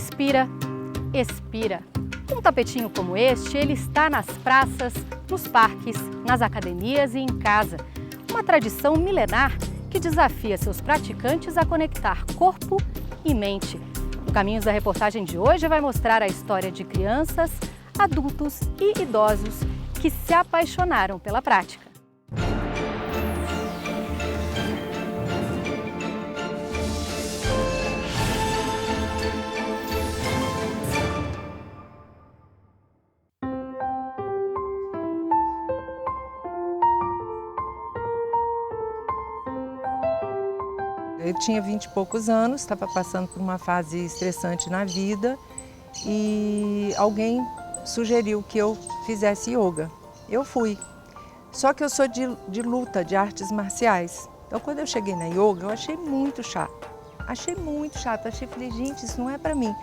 inspira, expira. Um tapetinho como este, ele está nas praças, nos parques, nas academias e em casa. Uma tradição milenar que desafia seus praticantes a conectar corpo e mente. O Caminhos da Reportagem de hoje vai mostrar a história de crianças, adultos e idosos que se apaixonaram pela prática. Eu tinha 20 e poucos anos, estava passando por uma fase estressante na vida e alguém sugeriu que eu fizesse yoga. Eu fui. Só que eu sou de luta, de artes marciais. Então, quando eu cheguei na yoga, eu achei muito chato. Falei, gente, isso não é para mim.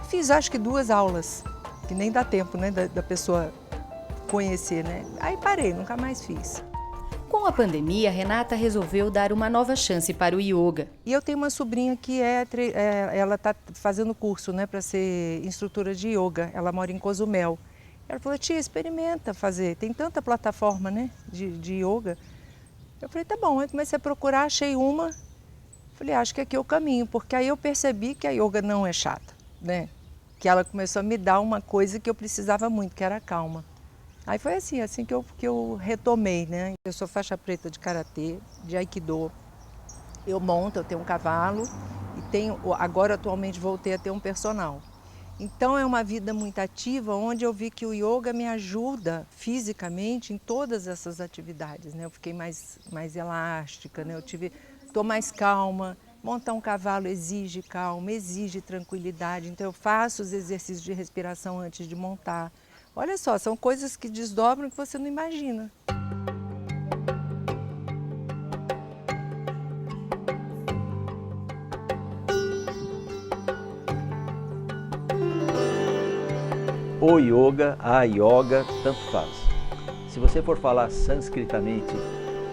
Fiz, acho que 2 aulas, que nem dá tempo, né, da pessoa conhecer, né? Aí parei, nunca mais fiz. Com a pandemia, Renata resolveu dar uma nova chance para o yoga. E eu tenho uma sobrinha que ela está fazendo curso, né, para ser instrutora de yoga. Ela mora em Cozumel. Ela falou, tia, experimenta fazer. Tem tanta plataforma, né, de yoga. Eu falei, tá bom. Aí comecei a procurar, achei uma. Falei, acho que aqui é o caminho, porque aí eu percebi que a yoga não é chata, né? Que ela começou a me dar uma coisa que eu precisava muito, que era calma. Aí foi assim que eu retomei, né? Eu sou faixa preta de karatê, de aikido. Eu tenho um cavalo e agora atualmente voltei a ter um personal. Então é uma vida muito ativa, onde eu vi que o yoga me ajuda fisicamente em todas essas atividades, né? Eu fiquei mais elástica, né? Estou mais calma. Montar um cavalo exige calma, exige tranquilidade. Então eu faço os exercícios de respiração antes de montar. Olha só, são coisas que desdobram que você não imagina. O yoga, a yoga, tanto faz. Se você for falar sânscritamente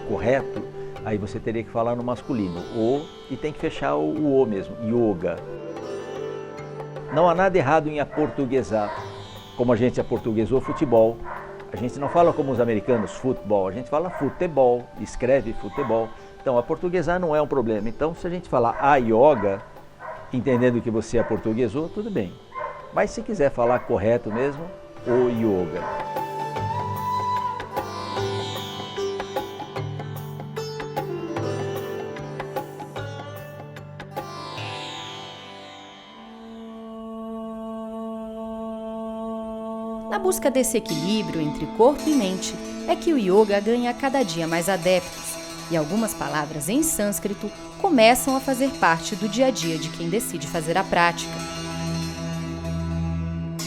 correto, aí você teria que falar no masculino, o, e tem que fechar o mesmo, yoga. Não há nada errado em aportuguesar, como a gente aportuguesou futebol. A gente não fala como os americanos, futebol, a gente fala futebol, escreve futebol. Então, aportuguesar não é um problema. Então, se a gente falar a yoga, entendendo que você aportuguesou, tudo bem. Mas se quiser falar correto mesmo, o yoga. Na busca desse equilíbrio entre corpo e mente, é que o yoga ganha cada dia mais adeptos, e algumas palavras em sânscrito começam a fazer parte do dia a dia de quem decide fazer a prática.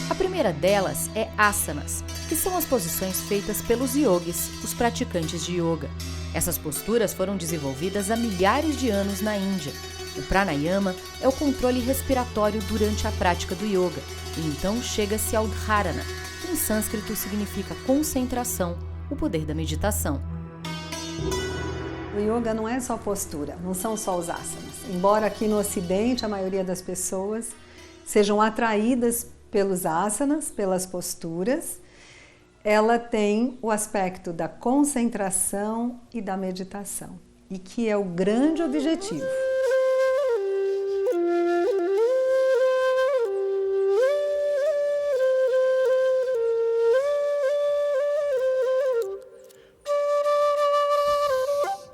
A primeira delas é asanas, que são as posições feitas pelos yogis, os praticantes de yoga. Essas posturas foram desenvolvidas há milhares de anos na Índia. O pranayama é o controle respiratório durante a prática do yoga, e então chega-se ao dharana, que em sânscrito significa concentração, o poder da meditação. O yoga não é só postura, não são só os asanas. Embora aqui no Ocidente a maioria das pessoas sejam atraídas pelos asanas, pelas posturas, ela tem o aspecto da concentração e da meditação, e que é o grande objetivo.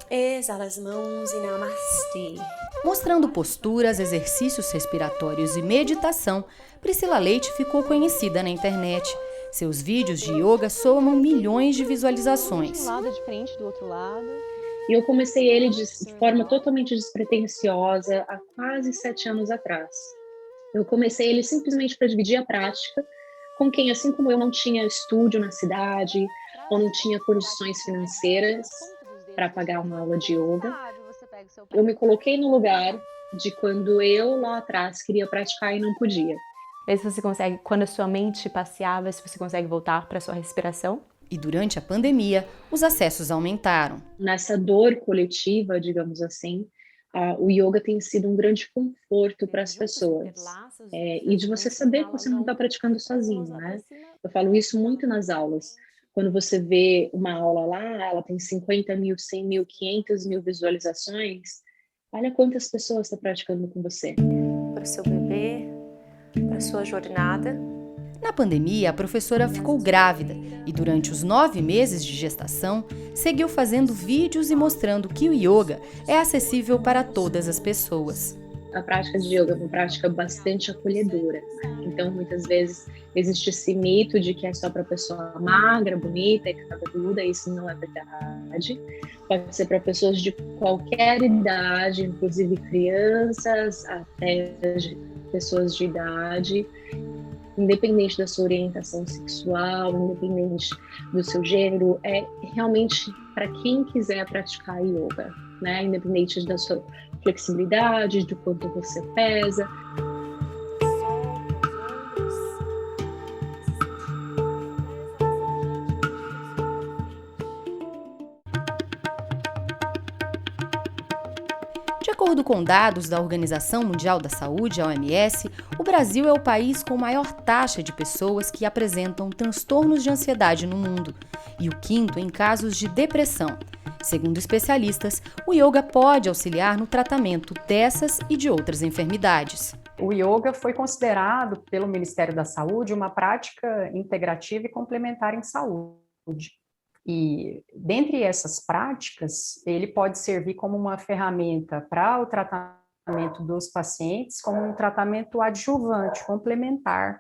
Exala as mãos e namastê. Mostrando posturas, exercícios respiratórios e meditação, Priscila Leite ficou conhecida na internet. Seus vídeos de yoga somam milhões de visualizações. Um lado é diferente do outro lado. E eu comecei ele de forma totalmente despretensiosa há quase 7 anos atrás. Eu comecei ele simplesmente para dividir a prática com quem, assim como eu, não tinha estúdio na cidade ou não tinha condições financeiras para pagar uma aula de yoga. Eu me coloquei no lugar de quando eu lá atrás queria praticar e não podia. Ver se você consegue, quando a sua mente passeava, se você consegue voltar para a sua respiração. E durante a pandemia, os acessos aumentaram. Nessa dor coletiva, digamos assim, o yoga tem sido um grande conforto para as pessoas. E de você saber que você não está praticando sozinho, né? Eu falo isso muito nas aulas. Quando você vê uma aula lá, ela tem 50 mil, 100 mil, 500 mil visualizações, olha quantas pessoas estão praticando com você. Para o seu bebê, para a sua jornada. Na pandemia, a professora ficou grávida e durante os 9 meses de gestação, seguiu fazendo vídeos e mostrando que o yoga é acessível para todas as pessoas. A prática de yoga é uma prática bastante acolhedora. Então, muitas vezes, existe esse mito de que é só para pessoa magra, bonita e cabeluda. Isso não é verdade. Pode ser para pessoas de qualquer idade, inclusive crianças, até pessoas de idade. Independente da sua orientação sexual, independente do seu gênero, é realmente para quem quiser praticar yoga, né? Independente da sua flexibilidade, de quanto você pesa. De acordo com dados da Organização Mundial da Saúde, a OMS, o Brasil é o país com maior taxa de pessoas que apresentam transtornos de ansiedade no mundo e o quinto em casos de depressão. Segundo especialistas, o yoga pode auxiliar no tratamento dessas e de outras enfermidades. O yoga foi considerado pelo Ministério da Saúde uma prática integrativa e complementar em saúde. E, dentre essas práticas, ele pode servir como uma ferramenta para o tratamento dos pacientes, como um tratamento adjuvante, complementar,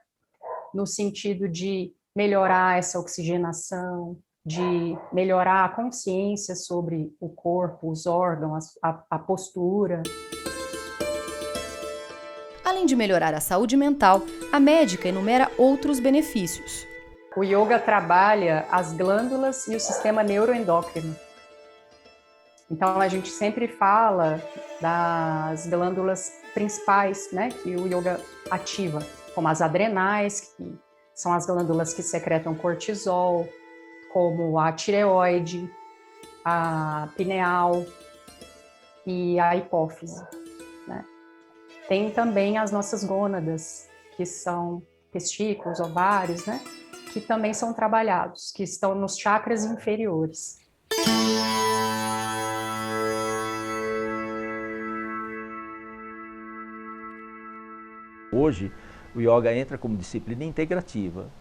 no sentido de melhorar essa oxigenação, de melhorar a consciência sobre o corpo, os órgãos, a postura. Além de melhorar a saúde mental, a médica enumera outros benefícios. O yoga trabalha as glândulas e o sistema neuroendócrino. Então, a gente sempre fala das glândulas principais, né, que o yoga ativa, como as adrenais, que são as glândulas que secretam cortisol, como a tireoide, a pineal e a hipófise, né? Tem também as nossas gônadas, que são testículos, ovários, né? Que também são trabalhados, que estão nos chakras inferiores. Hoje, o yoga entra como disciplina integrativa.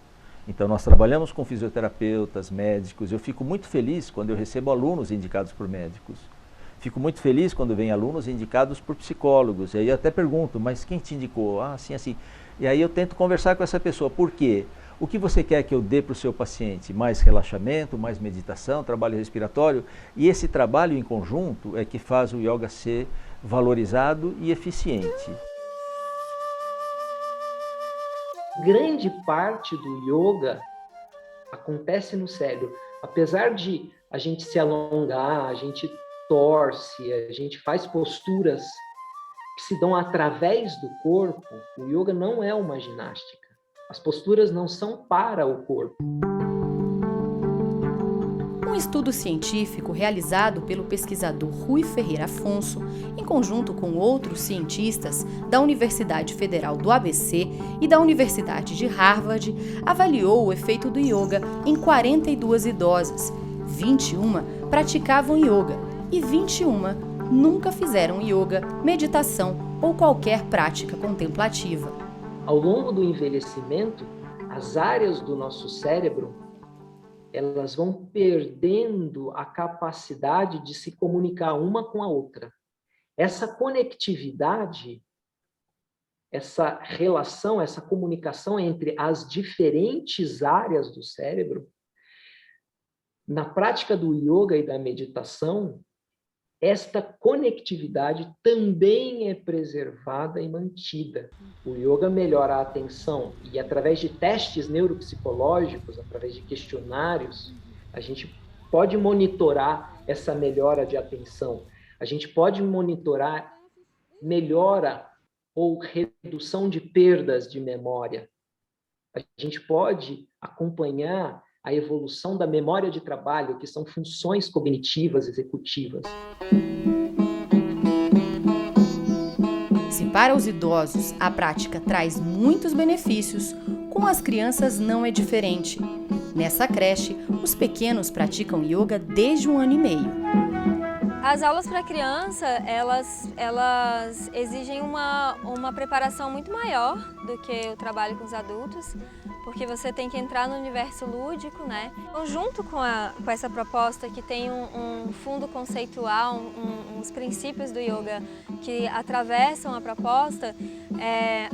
Então, nós trabalhamos com fisioterapeutas, médicos. Eu fico muito feliz quando eu recebo alunos indicados por médicos. Fico muito feliz quando vem alunos indicados por psicólogos. E aí eu até pergunto, mas quem te indicou? Ah, assim, assim. E aí eu tento conversar com essa pessoa. Por quê? O que você quer que eu dê para o seu paciente? Mais relaxamento, mais meditação, trabalho respiratório? E esse trabalho em conjunto é que faz o yoga ser valorizado e eficiente. Grande parte do yoga acontece no cérebro. Apesar de a gente se alongar, a gente torce, a gente faz posturas que se dão através do corpo, o yoga não é uma ginástica. As posturas não são para o corpo. Um estudo científico realizado pelo pesquisador Rui Ferreira Afonso, em conjunto com outros cientistas da Universidade Federal do ABC e da Universidade de Harvard, avaliou o efeito do yoga em 42 idosas. 21 praticavam yoga e 21 nunca fizeram yoga, meditação ou qualquer prática contemplativa. Ao longo do envelhecimento, as áreas do nosso cérebro elas vão perdendo a capacidade de se comunicar uma com a outra. Essa conectividade, essa relação, essa comunicação entre as diferentes áreas do cérebro, na prática do yoga e da meditação, esta conectividade também é preservada e mantida. O yoga melhora a atenção e, através de testes neuropsicológicos, através de questionários, a gente pode monitorar essa melhora de atenção. A gente pode monitorar melhora ou redução de perdas de memória. A gente pode acompanhar a evolução da memória de trabalho, que são funções cognitivas executivas. para os idosos a prática traz muitos benefícios, com as crianças não é diferente. Nessa creche, os pequenos praticam yoga desde 1 ano e meio. As aulas para criança, elas exigem uma preparação muito maior do que o trabalho com os adultos, porque você tem que entrar no universo lúdico, né? Então, junto com essa proposta que tem um fundo conceitual, uns princípios do yoga que atravessam a proposta,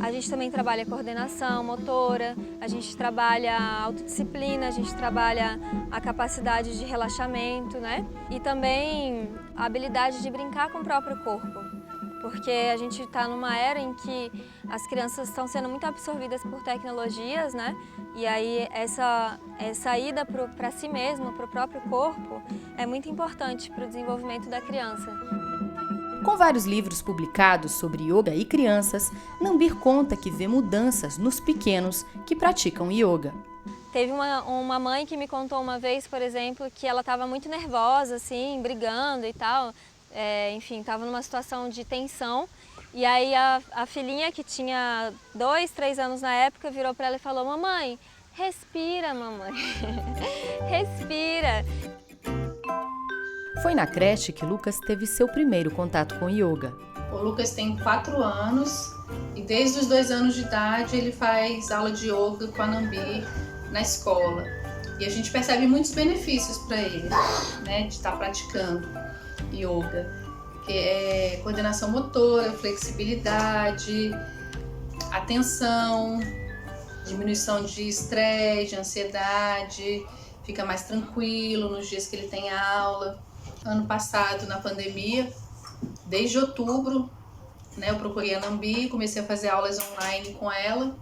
a gente também trabalha coordenação motora, a gente trabalha autodisciplina, a gente trabalha a capacidade de relaxamento, né? E também a habilidade de brincar com o próprio corpo. Porque a gente está numa era em que as crianças estão sendo muito absorvidas por tecnologias, né? E aí essa ida para si mesmo, para o próprio corpo, é muito importante para o desenvolvimento da criança. Com vários livros publicados sobre yoga e crianças, Nambir conta que vê mudanças nos pequenos que praticam yoga. Teve uma mãe que me contou uma vez, por exemplo, que ela estava muito nervosa, assim, brigando e tal. Enfim, estava numa situação de tensão, e aí a filhinha, que tinha 2, 3 anos na época, virou para ela e falou: mamãe, respira, mamãe, respira. Foi na creche que Lucas teve seu primeiro contato com yoga. O Lucas tem 4 anos e desde os 2 anos de idade ele faz aula de yoga com a Nambir na escola. E a gente percebe muitos benefícios para ele, né, de estar praticando yoga, que é coordenação motora, flexibilidade, atenção, diminuição de estresse, de ansiedade, fica mais tranquilo nos dias que ele tem aula. Ano passado, na pandemia, desde outubro, né, eu procurei a Nambir, comecei a fazer aulas online com ela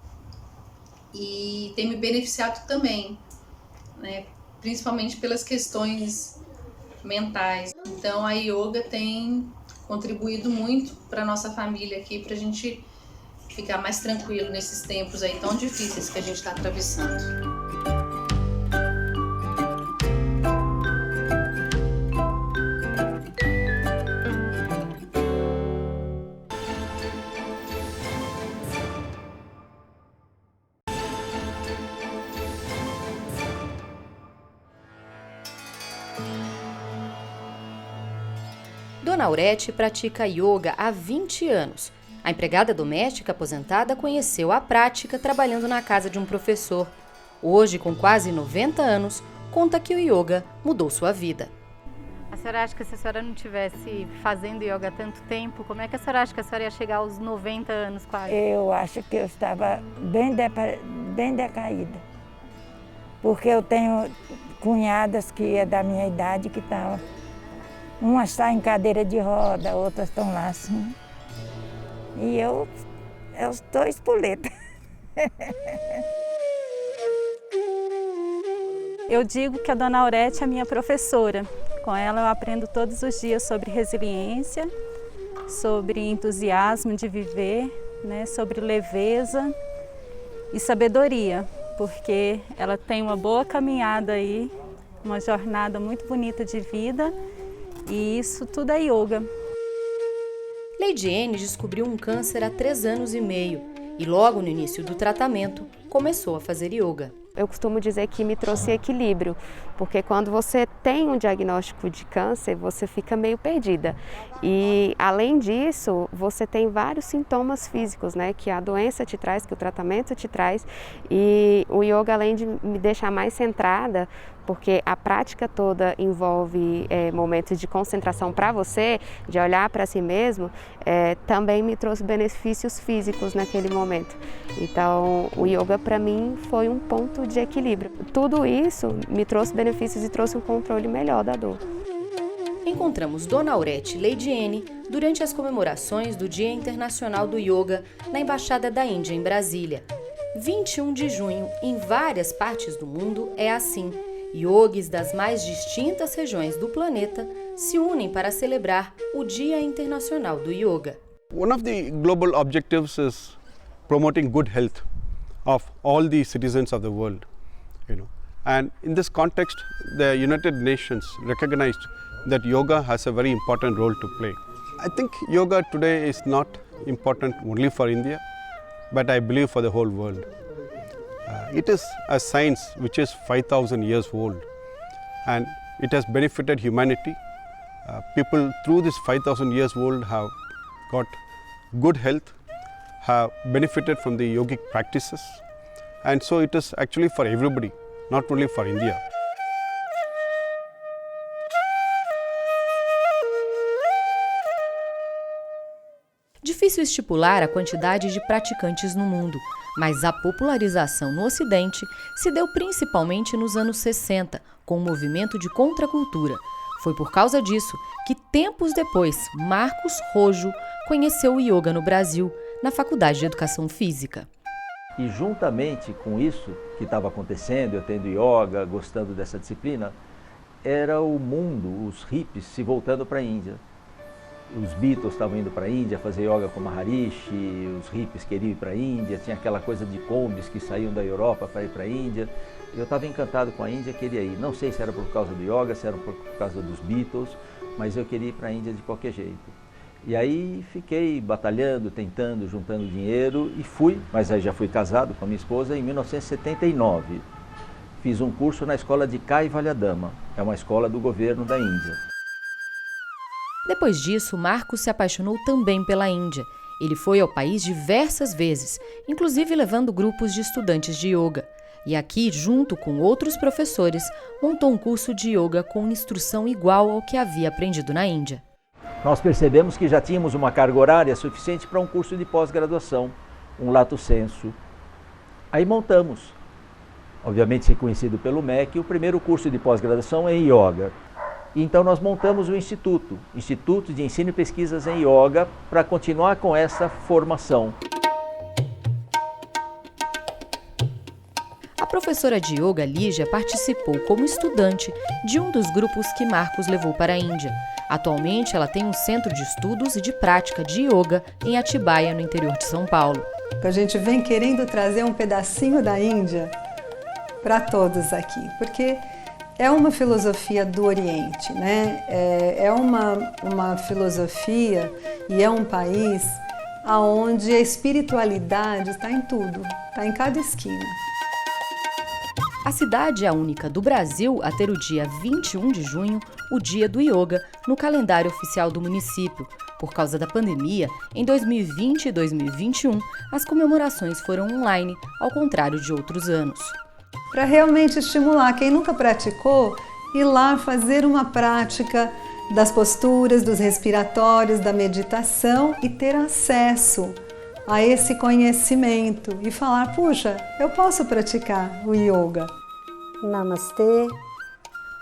e tem me beneficiado também, né, principalmente pelas questões mentais. Então a yoga tem contribuído muito para a nossa família aqui, para a gente ficar mais tranquilo nesses tempos aí tão difíceis que a gente está atravessando. Dona Aurete pratica yoga há 20 anos. A empregada doméstica aposentada conheceu a prática trabalhando na casa de um professor. Hoje, com quase 90 anos, conta que o yoga mudou sua vida. A senhora acha que se a senhora não estivesse fazendo yoga há tanto tempo, como é que a senhora acha que a senhora ia chegar aos 90 anos quase? Eu acho que eu estava bem decaída. Porque eu tenho cunhadas que é da minha idade que estavam. Umas estão em cadeira de roda, outras estão lá assim. E eu estou espoleta. Eu digo que a Dona Aurete é minha professora. Com ela eu aprendo todos os dias sobre resiliência, sobre entusiasmo de viver, né, sobre leveza e sabedoria, porque ela tem uma boa caminhada aí, uma jornada muito bonita de vida. E isso tudo é yoga. Leidiene descobriu um câncer há 3 anos e meio e logo no início do tratamento começou a fazer yoga. Eu costumo dizer que me trouxe equilíbrio, porque quando você tem um diagnóstico de câncer, você fica meio perdida. E, além disso, você tem vários sintomas físicos, né, que a doença te traz, que o tratamento te traz. E o yoga, além de me deixar mais centrada, porque a prática toda envolve momentos de concentração para você, de olhar para si mesmo, também me trouxe benefícios físicos naquele momento. Então, o yoga para mim foi um ponto de equilíbrio. Tudo isso me trouxe benefícios e trouxe um controle melhor da dor. Encontramos Dona Aurete e Leidiene durante as comemorações do Dia Internacional do Yoga na Embaixada da Índia em Brasília. 21 de junho, em várias partes do mundo, é assim. Yogis das mais distintas regiões do planeta se unem para celebrar o Dia Internacional do Yoga. One of the global objectives is promoting good health of all the citizens of the world, And in this context, the United Nations recognized that yoga has a very important role to play. I think yoga today is not important only for India, but I believe for the whole world. It is a science which is 5,000 years old, and it has benefited humanity. People through this 5,000 years old have got good health, have benefited from the yogic practices, and so it is actually for everybody, not only for India. Difícil estipular a quantidade de praticantes no mundo, mas a popularização no Ocidente se deu principalmente nos anos 60, com o movimento de contracultura. Foi por causa disso que, tempos depois, Marcos Rojo conheceu o yoga no Brasil, na Faculdade de Educação Física. E juntamente com isso que estava acontecendo, eu tendo yoga, gostando dessa disciplina, era o mundo, os hippies se voltando para a Índia. Os Beatles estavam indo para a Índia fazer yoga com Maharishi, os hippies queriam ir para a Índia, tinha aquela coisa de combis que saíam da Europa para ir para a Índia. Eu estava encantado com a Índia, queria ir. Não sei se era por causa do yoga, se era por causa dos Beatles, mas eu queria ir para a Índia de qualquer jeito. E aí fiquei batalhando, tentando, juntando dinheiro e fui, mas aí já fui casado com a minha esposa em 1979. Fiz um curso na escola de Kaivalyadama, é uma escola do governo da Índia. Depois disso, Marcos se apaixonou também pela Índia. Ele foi ao país diversas vezes, inclusive levando grupos de estudantes de yoga. E aqui, junto com outros professores, montou um curso de yoga com instrução igual ao que havia aprendido na Índia. Nós percebemos que já tínhamos uma carga horária suficiente para um curso de pós-graduação, um lato sensu. Aí montamos, obviamente reconhecido pelo MEC, o primeiro curso de pós-graduação em yoga. E então nós montamos o Instituto de Ensino e Pesquisas em Yoga, para continuar com essa formação. A professora de yoga Lígia participou como estudante de um dos grupos que Marcos levou para a Índia. Atualmente ela tem um centro de estudos e de prática de yoga em Atibaia, no interior de São Paulo. A gente vem querendo trazer um pedacinho da Índia para todos aqui, porque é uma filosofia do Oriente, né? É uma filosofia e é um país onde a espiritualidade está em tudo, está em cada esquina. A cidade é a única do Brasil a ter o dia 21 de junho, o Dia do Yoga, no calendário oficial do município. Por causa da pandemia, em 2020 e 2021, as comemorações foram online, ao contrário de outros anos. Para realmente estimular quem nunca praticou, ir lá fazer uma prática das posturas, dos respiratórios, da meditação e ter acesso a esse conhecimento e falar, puxa, eu posso praticar o yoga. Namastê.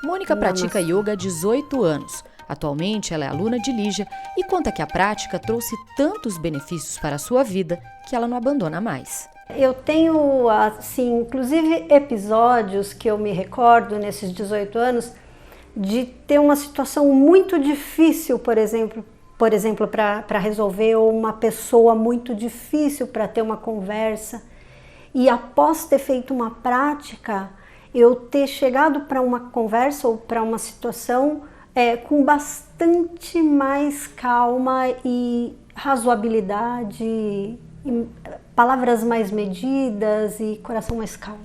Mônica pratica yoga há 18 anos. Atualmente ela é aluna de Lígia e conta que a prática trouxe tantos benefícios para a sua vida que ela não abandona mais. Eu tenho, assim, inclusive episódios que eu me recordo nesses 18 anos de ter uma situação muito difícil, por exemplo, para resolver, ou uma pessoa muito difícil para ter uma conversa. E após ter feito uma prática, eu ter chegado para uma conversa ou para uma situação com bastante mais calma e razoabilidade, e palavras mais medidas e coração mais calmo.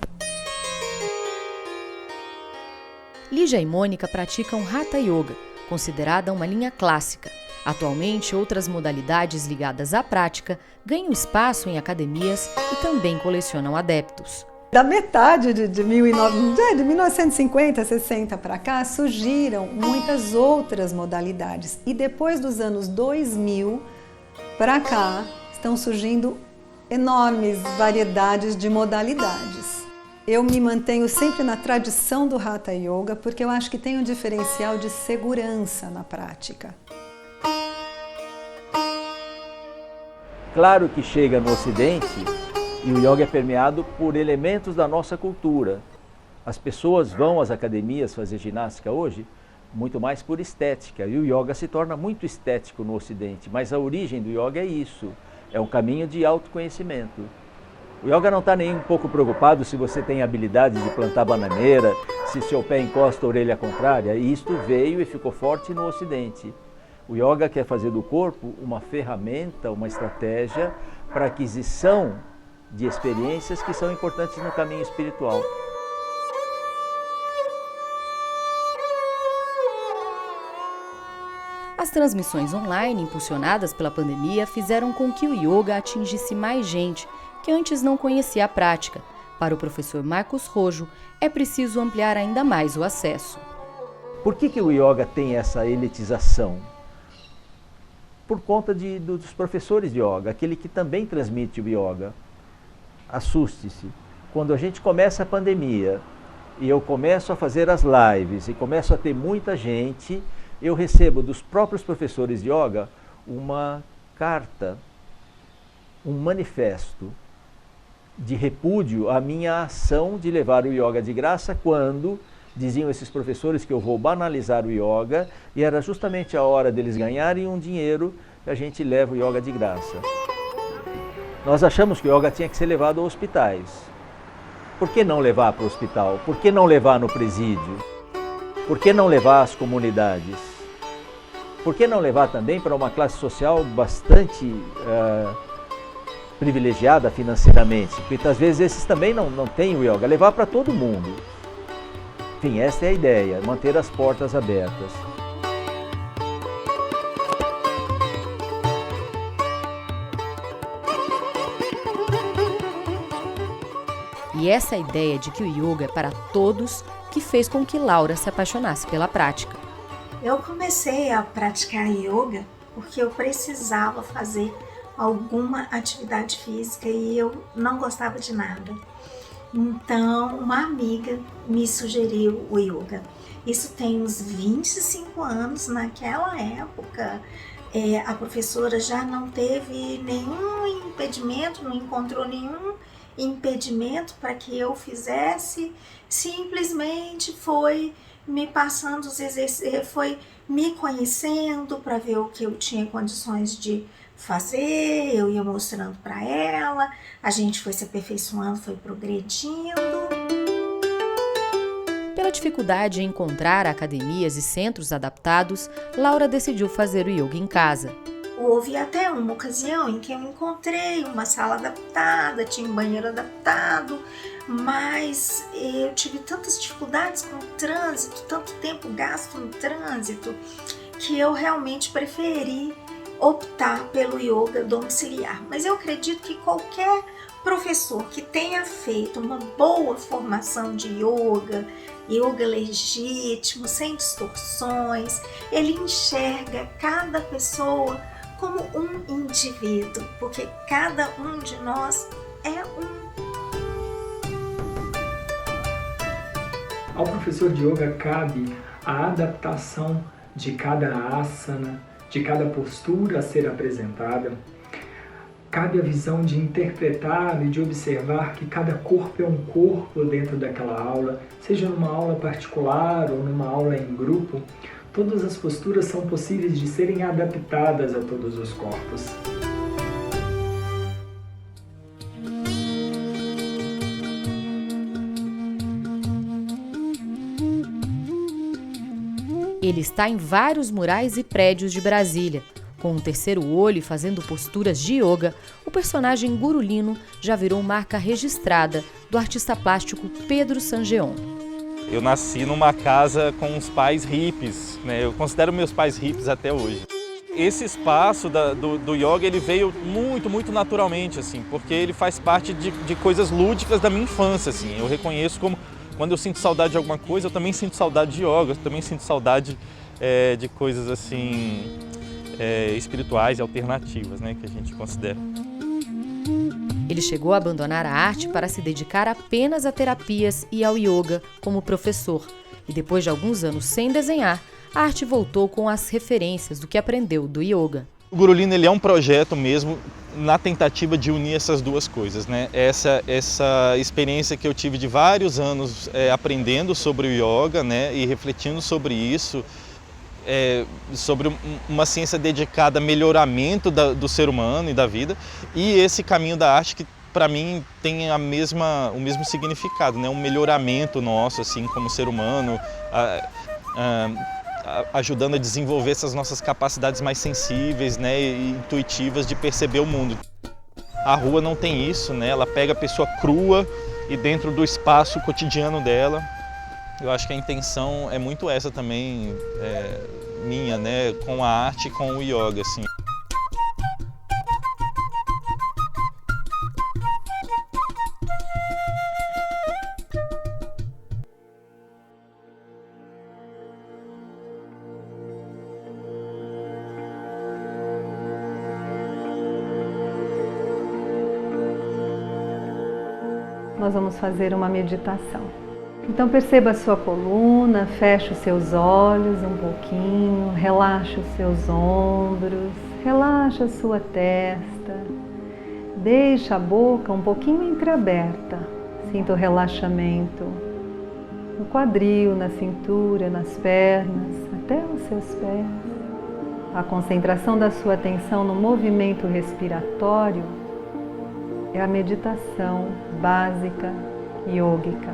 Lígia e Mônica praticam Hatha Yoga, considerada uma linha clássica. Atualmente, outras modalidades ligadas à prática ganham espaço em academias e também colecionam adeptos. Da metade de 1950, 60 para cá, surgiram muitas outras modalidades. E depois dos anos 2000 para cá, estão surgindo enormes variedades de modalidades. Eu me mantenho sempre na tradição do Hatha Yoga porque eu acho que tem um diferencial de segurança na prática. Claro que chega no Ocidente e o yoga é permeado por elementos da nossa cultura. As pessoas vão às academias fazer ginástica hoje muito mais por estética, e o yoga se torna muito estético no Ocidente, mas a origem do yoga é isso, é um caminho de autoconhecimento. O yoga não está nem um pouco preocupado se você tem habilidade de plantar bananeira, se seu pé encosta a orelha contrária, e isto veio e ficou forte no Ocidente. O yoga quer fazer do corpo uma ferramenta, uma estratégia para aquisição de experiências que são importantes no caminho espiritual. As transmissões online impulsionadas pela pandemia fizeram com que o yoga atingisse mais gente que antes não conhecia a prática. Para o professor Marcos Rojo, é preciso ampliar ainda mais o acesso. Por que o yoga tem essa elitização? Por conta dos professores de yoga, aquele que também transmite o yoga. Assuste-se, quando a gente começa a pandemia e eu começo a fazer as lives e começo a ter muita gente, eu recebo dos próprios professores de yoga uma carta, um manifesto de repúdio à minha ação de levar o yoga de graça, quando diziam esses professores que eu vou banalizar o yoga, e era justamente a hora deles ganharem um dinheiro que a gente leva o yoga de graça. Nós achamos que o yoga tinha que ser levado a hospitais. Por que não levar para o hospital? Por que não levar no presídio? Por que não levar às comunidades? Por que não levar também para uma classe social bastante privilegiada financeiramente? Porque às vezes esses também não têm o yoga. Levar para todo mundo. Enfim, esta é a ideia, manter as portas abertas. E essa ideia de que o yoga é para todos que fez com que Laura se apaixonasse pela prática. Eu comecei a praticar yoga porque eu precisava fazer alguma atividade física e eu não gostava de nada. Então, uma amiga me sugeriu o yoga. Isso tem uns 25 anos. Naquela época, a professora já não teve nenhum impedimento, não encontrou nenhum impedimento para que eu fizesse, simplesmente foi me passando os exercícios, foi me conhecendo para ver o que eu tinha condições de fazer, eu ia mostrando para ela, a gente foi se aperfeiçoando, foi progredindo. Pela dificuldade em encontrar academias e centros adaptados, Laura decidiu fazer o yoga em casa. Houve até uma ocasião em que eu encontrei uma sala adaptada, tinha um banheiro adaptado, mas eu tive tantas dificuldades com o trânsito, tanto tempo gasto no trânsito, que eu realmente preferi optar pelo yoga domiciliar. Mas eu acredito que qualquer professor que tenha feito uma boa formação de yoga legítimo, sem distorções, ele enxerga cada pessoa como um indivíduo, porque cada um de nós é um. Ao professor de yoga cabe a adaptação de cada asana, de cada postura a ser apresentada. Cabe a visão de interpretar e de observar que cada corpo é um corpo dentro daquela aula, seja numa aula particular ou numa aula em grupo. Todas as posturas são possíveis de serem adaptadas a todos os corpos. Ele está em vários murais e prédios de Brasília. Com um terceiro olho e fazendo posturas de yoga, o personagem Gurulino já virou marca registrada do artista plástico Pedro Sangeon. Eu nasci numa casa com os pais hippies, né? Eu considero meus pais hippies até hoje. Esse espaço do yoga, ele veio muito naturalmente, assim, porque ele faz parte de coisas lúdicas da minha infância, assim. Eu reconheço como, quando eu sinto saudade de alguma coisa, eu também sinto saudade de yoga, eu também sinto saudade de coisas, assim, espirituais e alternativas, né, que a gente considera. Ele chegou a abandonar a arte para se dedicar apenas a terapias e ao yoga como professor. E depois de alguns anos sem desenhar, a arte voltou com as referências do que aprendeu do yoga. O Gurulino, ele é um projeto mesmo na tentativa de unir essas duas coisas, né? Essa experiência que eu tive de vários anos aprendendo sobre o yoga, né, e refletindo sobre isso, sobre uma ciência dedicada a melhoramento do ser humano e da vida, e esse caminho da arte que para mim tem o mesmo significado, né? Um melhoramento nosso, assim, como ser humano, ajudando a desenvolver essas nossas capacidades mais sensíveis, né, e intuitivas de perceber o mundo. A rua não tem isso, né? Ela pega a pessoa crua e dentro do espaço cotidiano dela. Eu acho que a intenção é muito essa também, minha, né, com a arte e com o yoga, assim. Nós vamos fazer uma meditação. Então perceba a sua coluna, feche os seus olhos um pouquinho, relaxe os seus ombros, relaxe a sua testa, deixe a boca um pouquinho entreaberta, sinta o relaxamento no quadril, na cintura, nas pernas, até os seus pés. A concentração da sua atenção no movimento respiratório é a meditação básica yógica.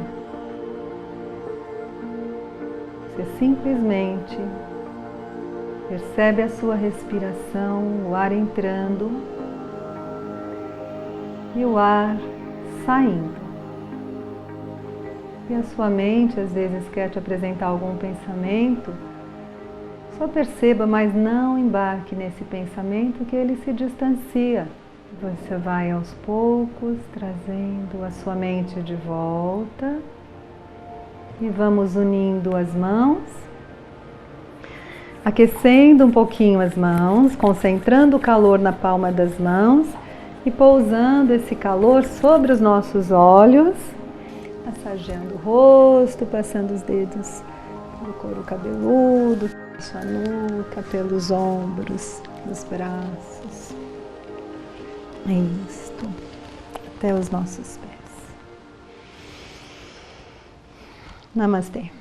Você simplesmente percebe a sua respiração, o ar entrando e o ar saindo. E a sua mente às vezes quer te apresentar algum pensamento, só perceba, mas não embarque nesse pensamento que ele se distancia. Você vai aos poucos trazendo a sua mente de volta e vamos unindo as mãos, aquecendo um pouquinho as mãos, concentrando o calor na palma das mãos e pousando esse calor sobre os nossos olhos, massageando o rosto, passando os dedos pelo couro cabeludo, sua nuca, pelos ombros, dos braços. Isto, até os nossos pés. Namastê.